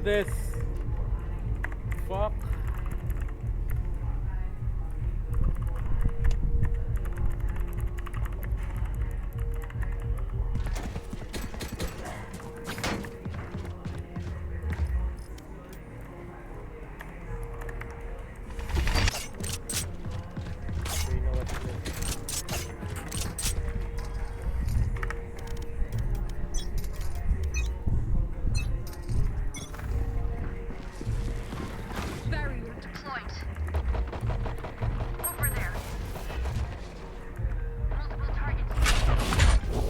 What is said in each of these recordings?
with this. Fuck. Okay, you know what to do. Barrier deployed. Over there. Multiple targets.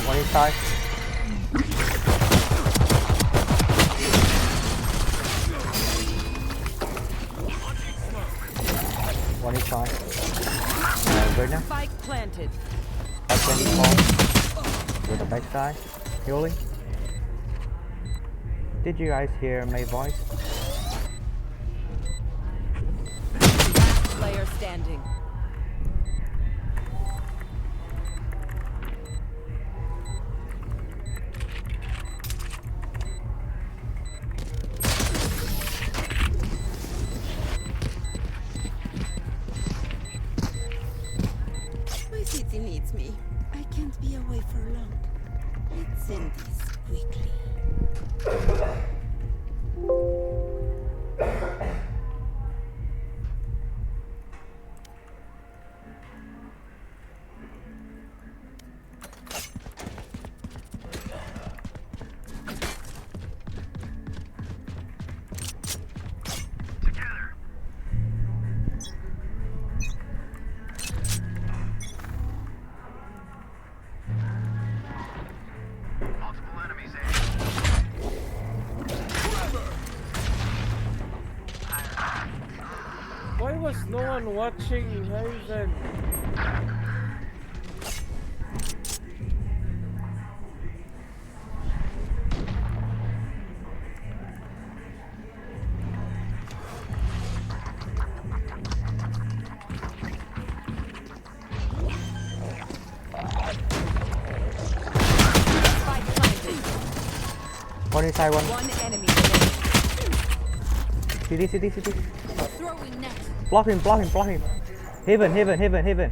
One inside. One inside. Right now. Spike planted. Up 24. With the backside. Healing. Did you guys hear my voice? Last player standing. My city needs me. I can't be away for long. Let's end this quickly. Multiple enemies, Why was no one watching Haven? Spike planted. One inside, one. One enemy remaining. CD. Throwing net. Block him. Heaven. Haven.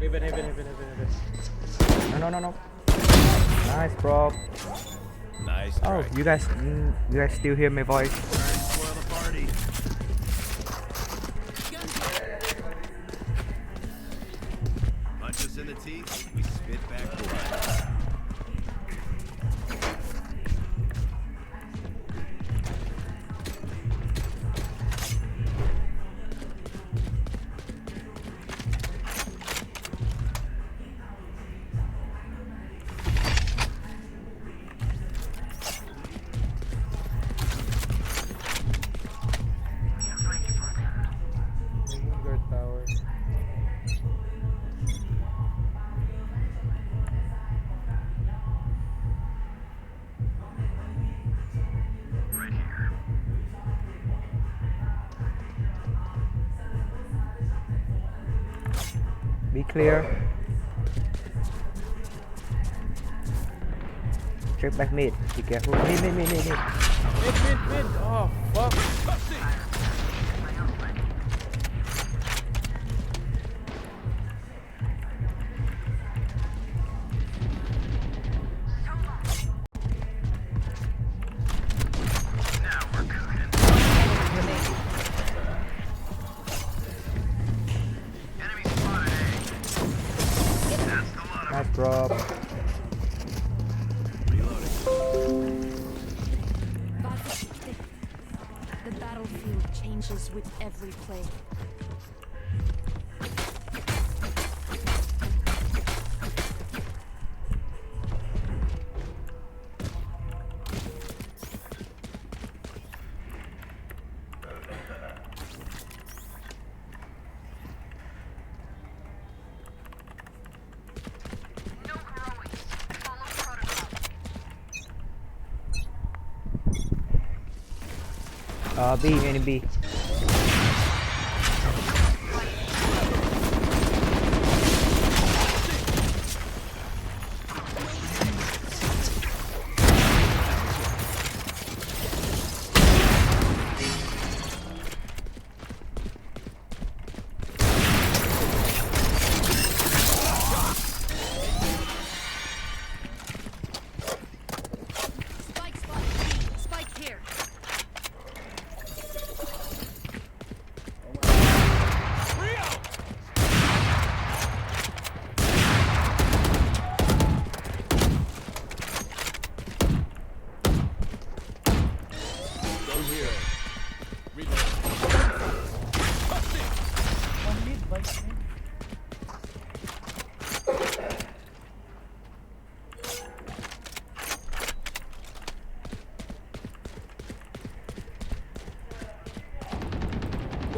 No. Nice, bro. Nice Oh, try. you guys still hear my voice? Spoil the party. Punch us in the teeth, we spit back blood. Guard tower. Be clear. Check back mid. Be careful. Mid. Mid. Oh, fuck. Remaining. Nice drop. The battlefield changes with every play. No heroics. Follow protocol. B, mini B.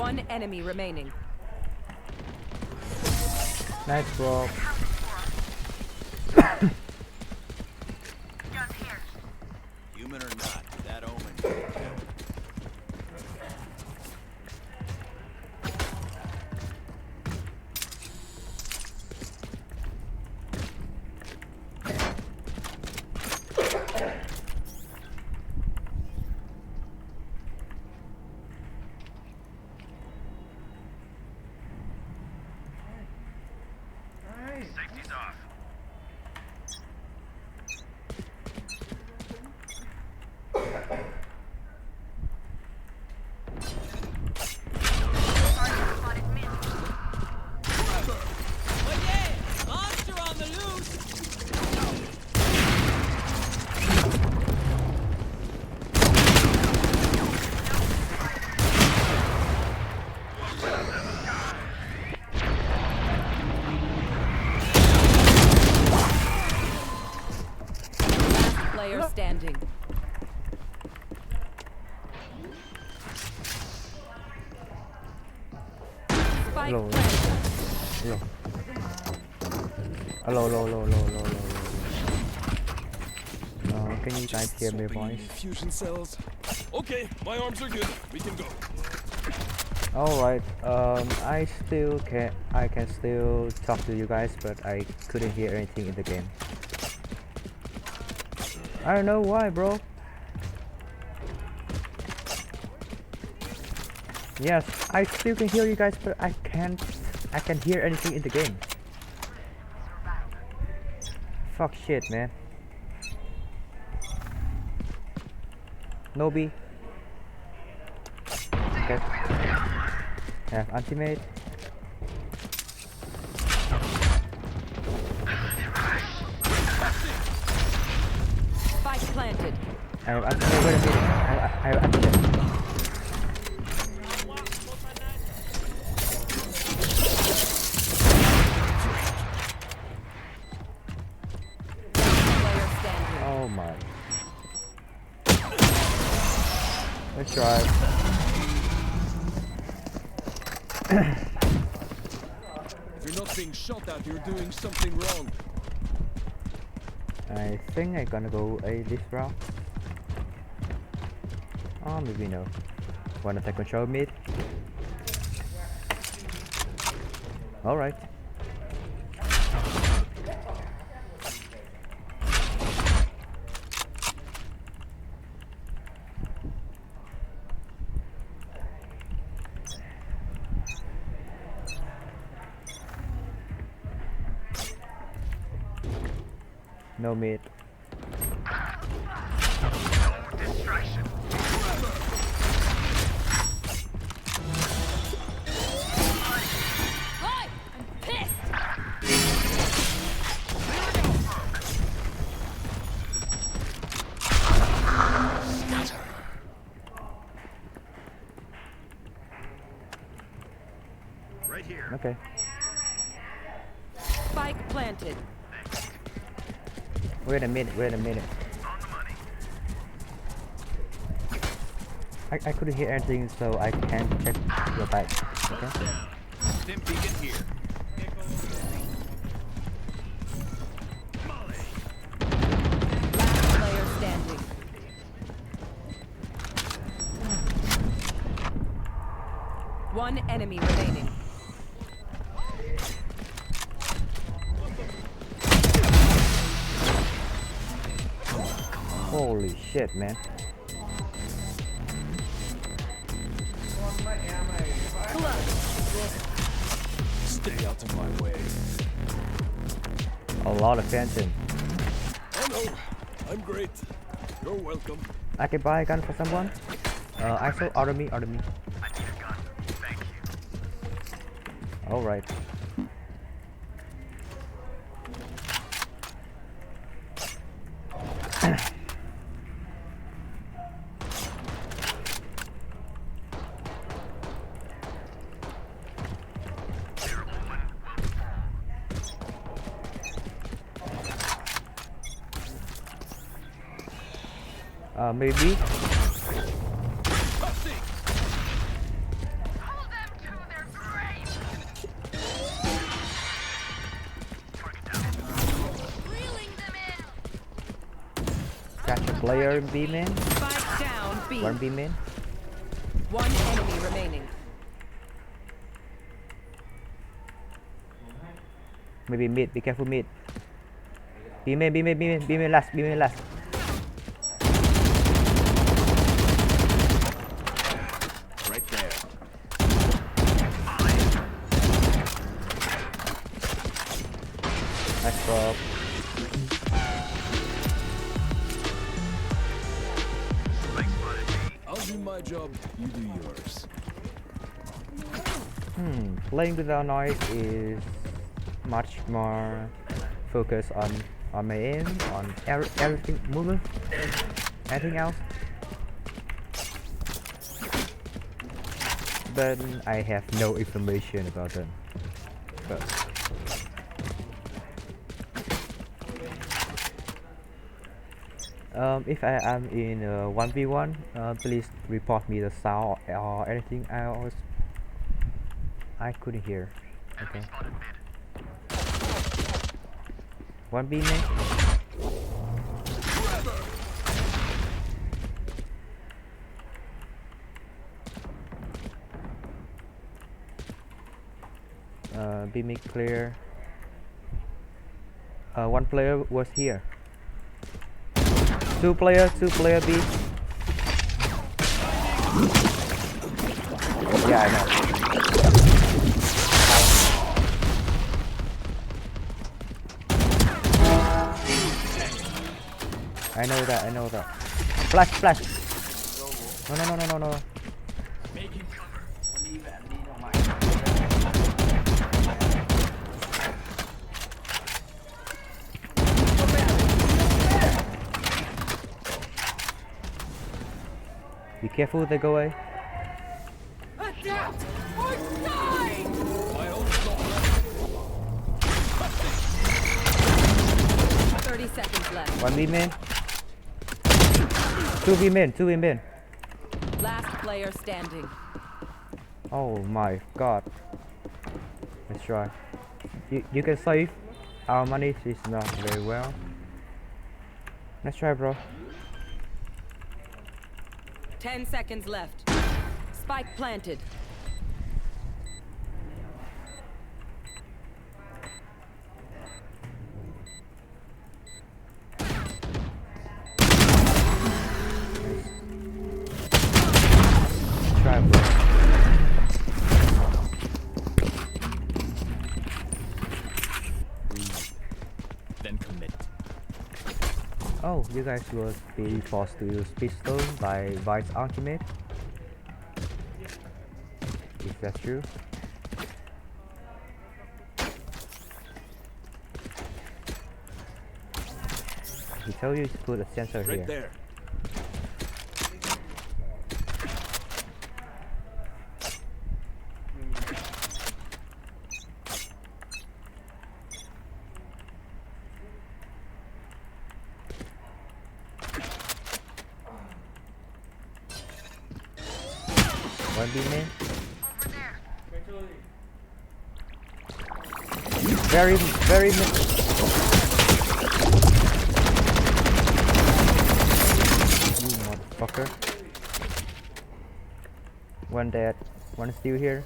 One enemy remaining. Nice, bro. Human or not, that omen will kill. Safety's off. Player standing. Spike Hello. planted. Hello. Can you guys hear me, boys? Fusion cells. Okay, my arms are good. We can go. Alright, I can still talk to you guys, but I couldn't hear anything in the game. I don't know why, bro. Yes, I still can hear you guys, but I can hear anything in the game. Fuck shit, man. Nobi. Okay. Have ultimate. Spike planted. I have ultimate. Wait a minute. I have ultimate. Player standing. Oh my. Let's try. If you're not being shot at, you're doing something wrong. I think I'm gonna go A this round. Oh, maybe no. Wanna take control mid? Alright. No mid. Hi! I'm pissed! Right here. Okay. Spike planted. Wait a minute. On the money. I couldn't hear anything, so I can't check your back. Okay. Stim beacon here. Last player standing. One enemy remaining. Holy shit, man. Stay out of my way. A lot of phantom. Oh no, I'm great. You're welcome. I can buy a gun for someone. ISO, order me. I need a gun. Thank you. Alright. Maybe. catch a player B main. Spike down B. One B main. One enemy remaining. Maybe mid. Be careful mid. B main, B main, B main, B main last, B main last. Right there. Nice drop. I'll do my job, you do yours. Playing without noise is much more focused on my aim, on everything, movement, anything else. But I have no information about them. But if I am in 1v1, please report me the sound or anything else. I couldn't hear. Okay. 1B main. B main clear. One player was here. Two player B. Yeah, I know. I know that. Flash. No. Be careful, they go away. Adapt or die! My ult's not left. 30 seconds left. One B main. Two B main. Last player standing. Oh my god. Let's try. You can save. Our money is not very well. Let's try, bro. 10 seconds left. Spike planted. Try, bro. Then commit. Oh, you guys will be forced to use pistol by Vice Ultimate. If that's true. He told you to put a sensor Right here. there. One B main. Very mid. You motherfucker. One dead. One still here.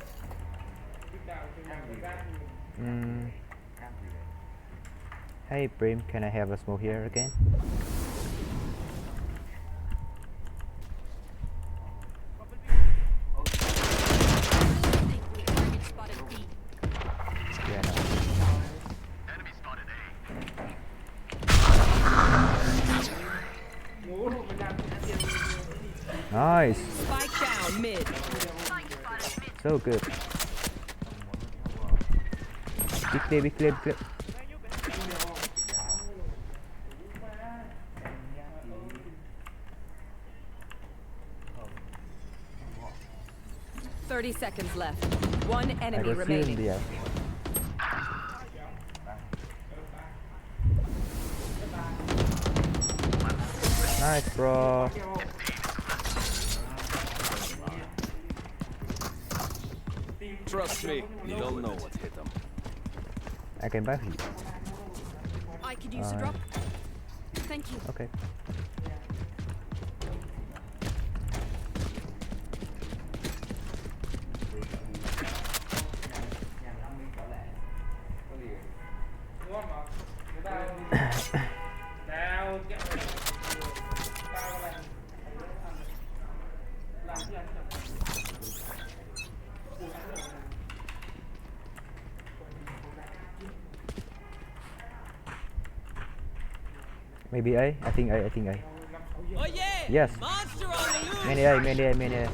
Hey Brim, can I have a smoke here again? Yeah, no. Nice. Spike down mid. So good. Be clear. 30 seconds left. One I enemy can see remaining. in the air. Nice, bro. Trust me, you don't know what hit them. I can buy you. I could use a drop. Thank you. Okay. Maybe A. I think A. I think A. Oh yeah! Yes. Monster on the loose! Many A. Many A. Many A.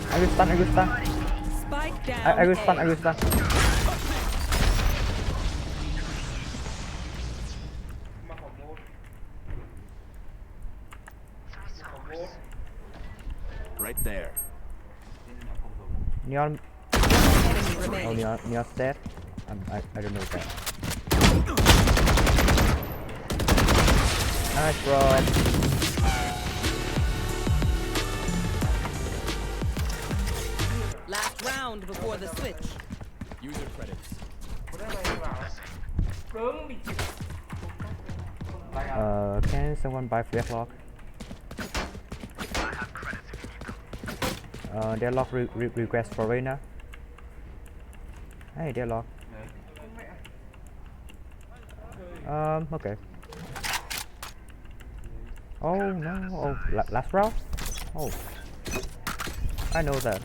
I will stun. I will stun. Spike down. I will stun. A. I will stun. Right there. Neon. Enemy Oh, remaining. Neon's dead. I don't know that. Nice, bro. Last round before the switch. User credits. Can someone buy Deadlock? Deadlock request for Reina. Hey, Deadlock. Okay. Oh no! Oh, last round? Oh, I know that.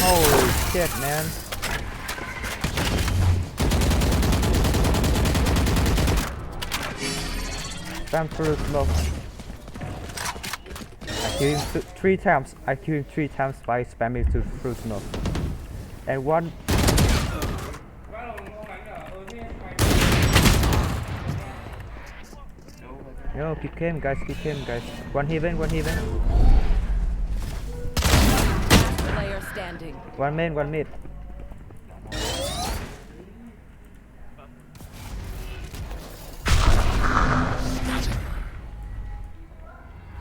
Holy shit, man! Spam through smoke. I killed him 3 times. I killed him 3 times by spamming through smoke. And one. No, keep him, guys. Keep him, guys. One heaven. One heaven. Player standing. One main. One mid.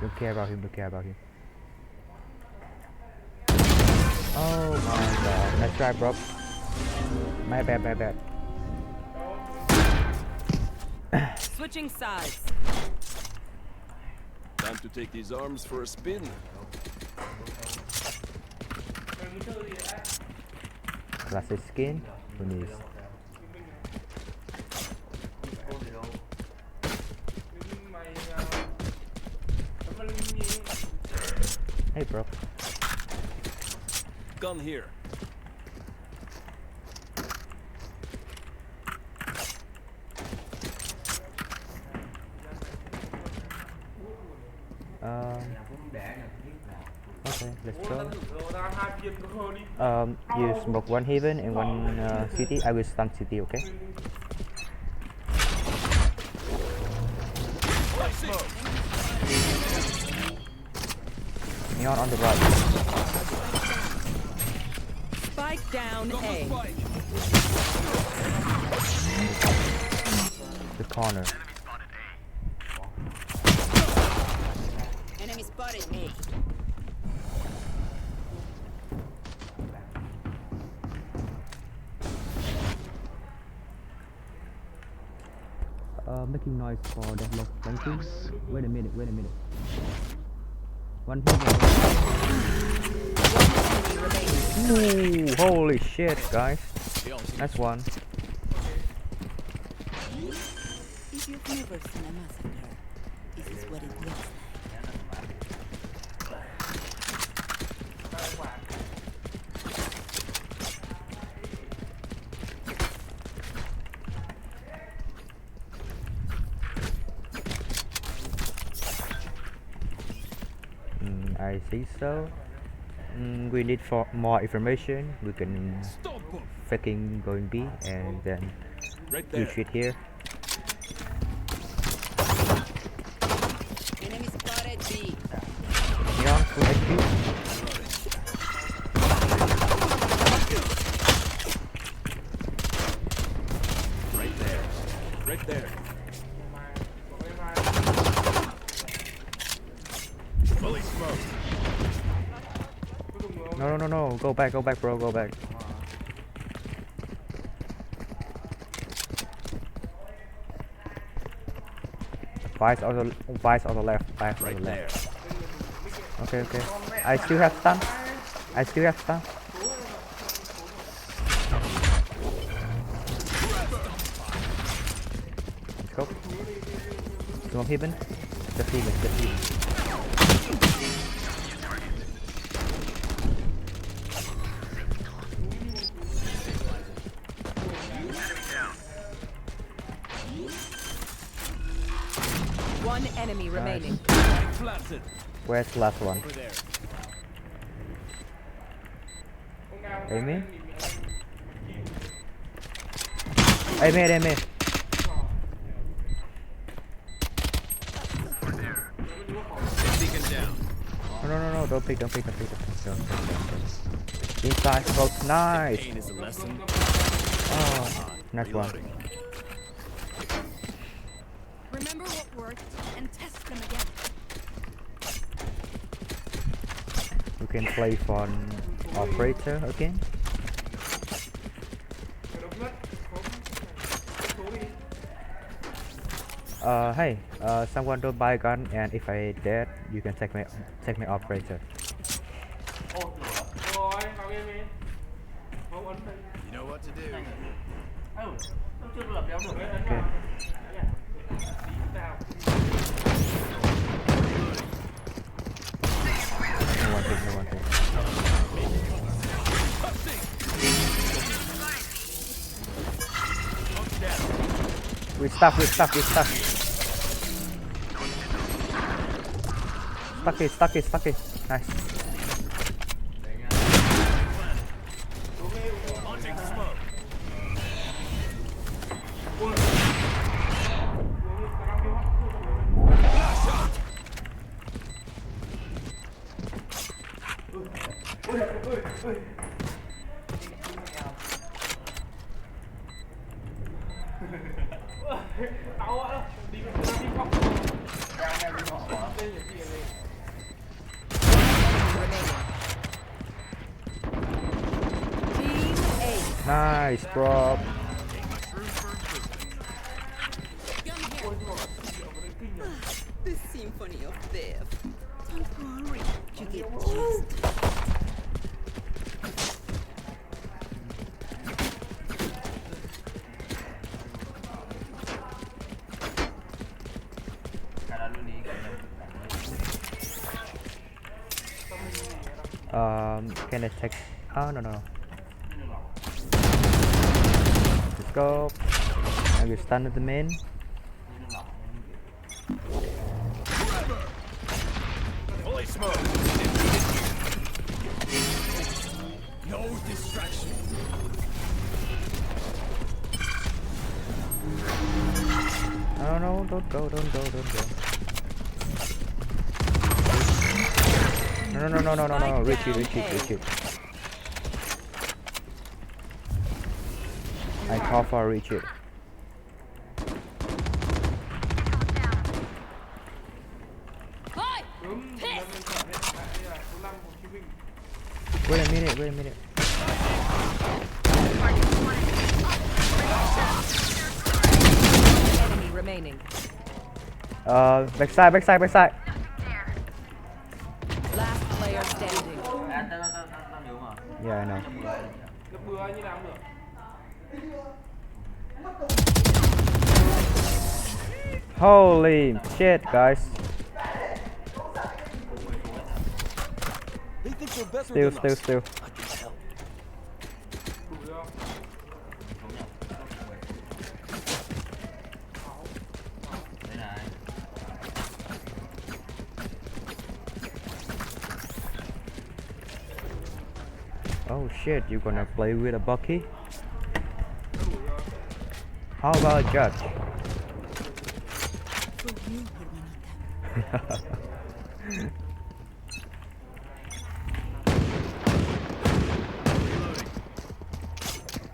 Don't care about him. Don't care about him. Oh my god. Nice try, bro. My bad. My bad. Switching sides. Time to take these arms for a spin. Classic skin. Who needs? Hey, bro. Gun here. Okay, let's go. You smoke one heaven and one city. I will stun city, okay? Neon on the right. Spike down A. The corner. Enemy spotted me. Making noise for Deadlock. Thank you. Wait a minute. Wait a minute. One heaven. Ooh, holy shit, guys. That's one. If you've never seen a massacre, this is what it looks like. I think so. We need for more information. We can Stop 'em. fucking go in B and then Right do there. shit here. Enemy spotted B. Neon full HP. Right there. Right there. Fully smoked. No. Go back, bro. Go back. Vice on the left. Vice on Right the there. left. Okay. I still have stun. Let's go. Smoke heaven. Just heaven. One enemy remaining. Planted. Where's the last one? Over there. Amy? Amy. Beacon down. No, don't pick. Inside smoke, nice. Pain is a lesson. Oh, nice one. Reloading. Remember what worked and test them again. You can play for operator again. Hey, someone don't buy a gun, and if I dead, you can take my operator. You know what to do. Okay. No one thing. We stuck. Stuck it. Nice. Launching smoke. Team A. Nice, bro. The symphony of death. Don't worry, you get just. Can I take? Oh no. Let's go. I will stun at the main. Fully smoked. No distraction. No, don't go. No. Retreat. I call for a retreat. Wait a minute. Enemy remaining. Backside. Last player standing. Yeah, I know. Holy shit, guys. They think they're better than us. Still. I can tell. Oh shit, you gonna play with a Bucky? How about a Judge? For you, hermanita.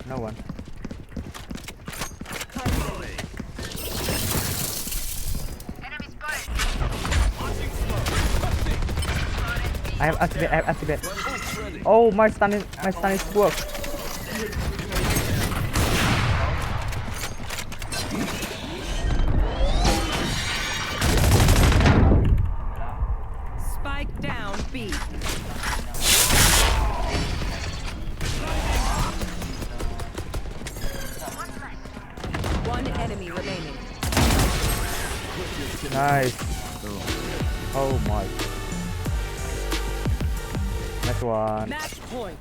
No one. I have activate. I have activate. Oh, my stun is work. Spike down B. One enemy remaining. Nice. Oh my. Next one. Match point.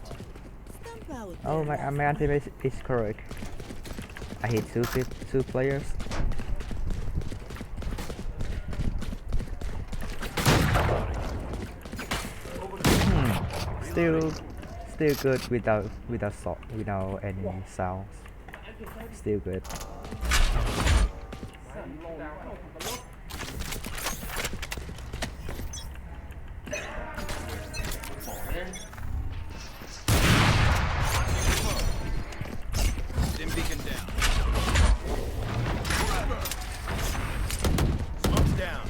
Stamp out. Oh my anti is correct. I hit two players. Still good without any sounds. Still good. Dim beacon down. Smoke's down.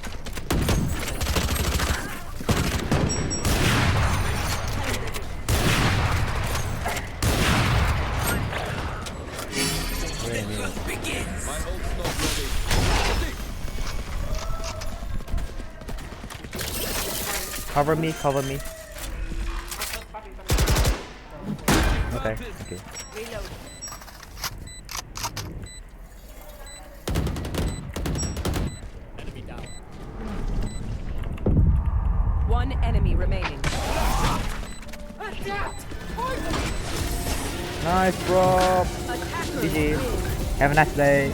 My ult's not ready. Cover me. Okay. One enemy remaining. Nice, bro. Attackers GG. win. Have a nice day.